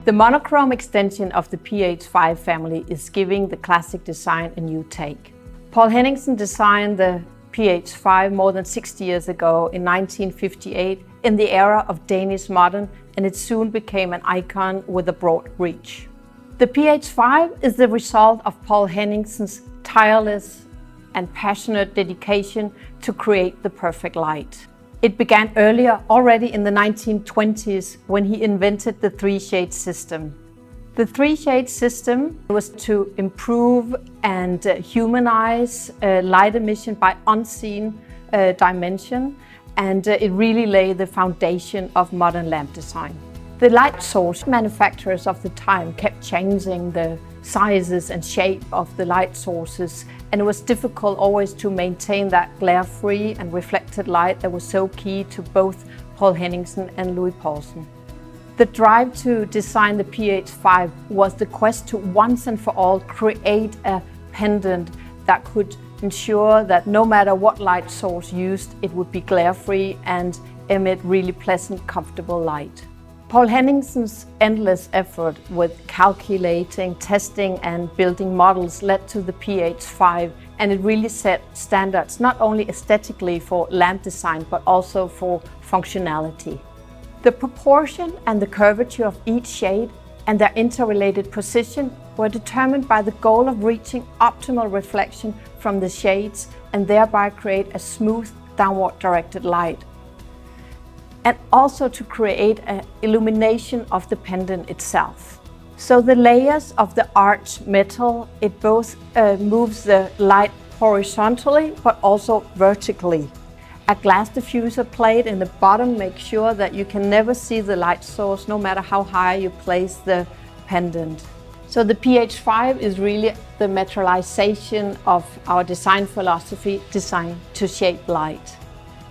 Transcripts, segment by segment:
The monochrome extension of the PH5 family is giving the classic design a new take. Poul Henningsen designed the PH5 more than 60 years ago in 1958 in the era of Danish modern, and it soon became an icon with a broad reach. The PH5 is the result of Poul Henningsen's tireless and passionate dedication to create the perfect light. It began earlier, already in the 1920s, when he invented the three-shade system. The three-shade system was to improve and humanize light emission by unseen dimension, and it really laid the foundation of modern lamp design. The light source manufacturers of the time kept changing the sizes and shape of the light sources, and it was difficult always to maintain that glare-free and reflected light that was so key to both Poul Henningsen and Louis Poulsen. The drive to design the PH5 was the quest to once and for all create a pendant that could ensure that no matter what light source used, it would be glare-free and emit really pleasant, comfortable light. Poul Henningsen's endless effort with calculating, testing and building models led to the PH5, and it really set standards not only aesthetically for lamp design but also for functionality. The proportion and the curvature of each shade and their interrelated position were determined by the goal of reaching optimal reflection from the shades and thereby create a smooth downward directed light, and also to create an illumination of the pendant itself. So the layers of the arched metal, it both moves the light horizontally but also vertically. A glass diffuser plate in the bottom makes sure that you can never see the light source no matter how high you place the pendant. So the PH5 is really the materialization of our design philosophy, designed to shape light.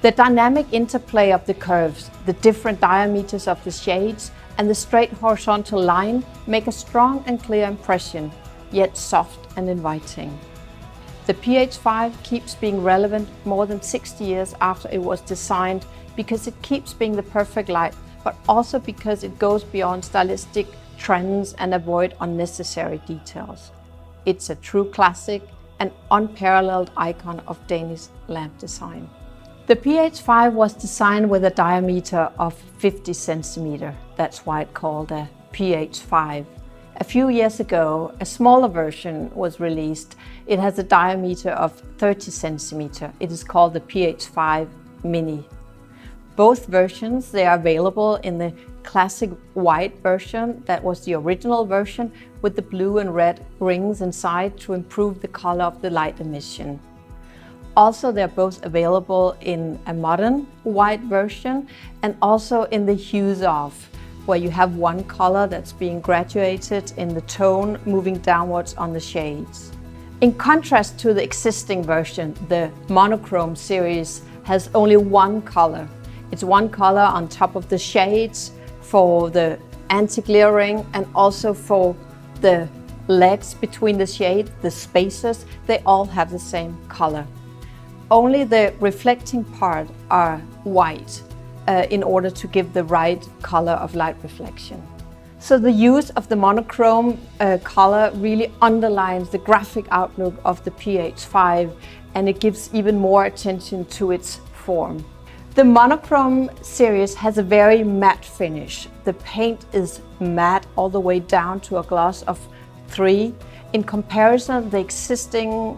The dynamic interplay of the curves, the different diameters of the shades, and the straight horizontal line make a strong and clear impression, yet soft and inviting. The PH5 keeps being relevant more than 60 years after it was designed because it keeps being the perfect light, but also because it goes beyond stylistic trends and avoid unnecessary details. It's a true classic, an unparalleled icon of Danish lamp design. The PH5 was designed with a diameter of 50 centimeters. That's why it's called a PH5. A few years ago, a smaller version was released. It has a diameter of 30 centimeters. It is called the PH5 Mini. Both versions, they are available in the classic white version, that was the original version, with the blue and red rings inside to improve the color of the light emission. Also, they're both available in a modern white version and also in the hues off, where you have one color that's being graduated in the tone moving downwards on the shades. In contrast to the existing version, the Monochrome series has only one color. It's one color on top of the shades for the anti-glaring and also for the legs between the shades, the spaces, they all have the same color. Only the reflecting part are white in order to give the right color of light reflection. So the use of the monochrome color really underlines the graphic outlook of the PH5, and it gives even more attention to its form. The Monochrome series has a very matte finish. The paint is matte all the way down to a gloss of 3. In comparison, the existing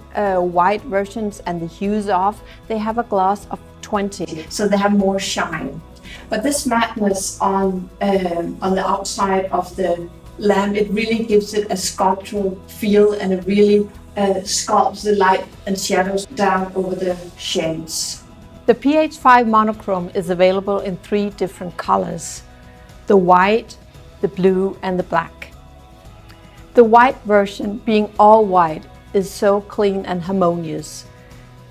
white versions and the hues off, they have a gloss of 20, so they have more shine. But this matteness on the outside of the lamp, it really gives it a sculptural feel, and it really sculpts the light and shadows down over the shades. The PH5 monochrome is available in 3 different colors: the white, the blue and the black. The white version, being all white, is so clean and harmonious.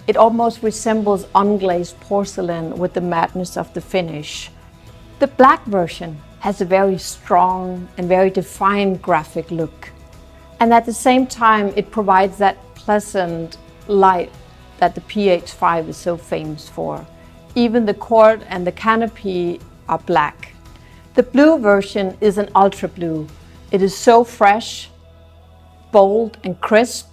It almost resembles unglazed porcelain with the madness of the finish. The black version has a very strong and very defined graphic look. And at the same time, it provides that pleasant light that the PH5 is so famous for. Even the cord and the canopy are black. The blue version is an ultra blue. It is so fresh, bold and crisp,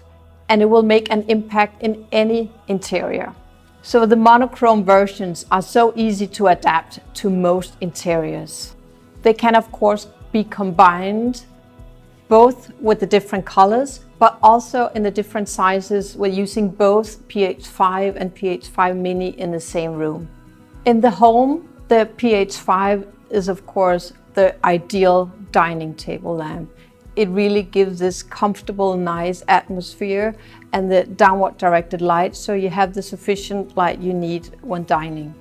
and it will make an impact in any interior. So the monochrome versions are so easy to adapt to most interiors. They can of course be combined both with the different colors, but also in the different sizes with using both PH5 and PH5 Mini in the same room. In the home, the PH5 is of course the ideal dining table lamp. It really gives this comfortable, nice atmosphere and the downward directed light, so you have the sufficient light you need when dining.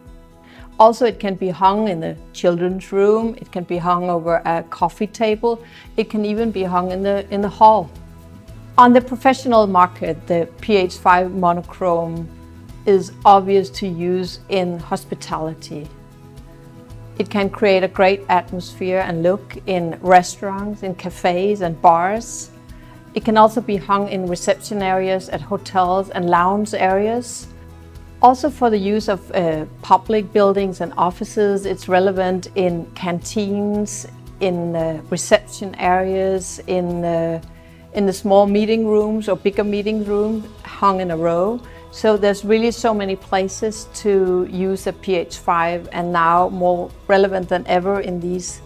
Also, it can be hung in the children's room, it can be hung over a coffee table, it can even be hung in the hall. On the professional market, the PH5 monochrome is obvious to use in hospitality. It can create a great atmosphere and look in restaurants, in cafes and bars. It can also be hung in reception areas at hotels and lounge areas. Also for the use of public buildings and offices, it's relevant in canteens, in reception areas, in the small meeting rooms or bigger meeting rooms hung in a row. So there's really so many places to use a PH5, and now more relevant than ever in these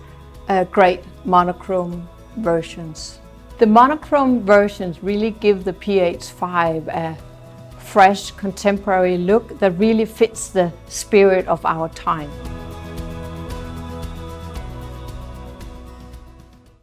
great monochrome versions. The monochrome versions really give the PH5 a fresh, contemporary look that really fits the spirit of our time.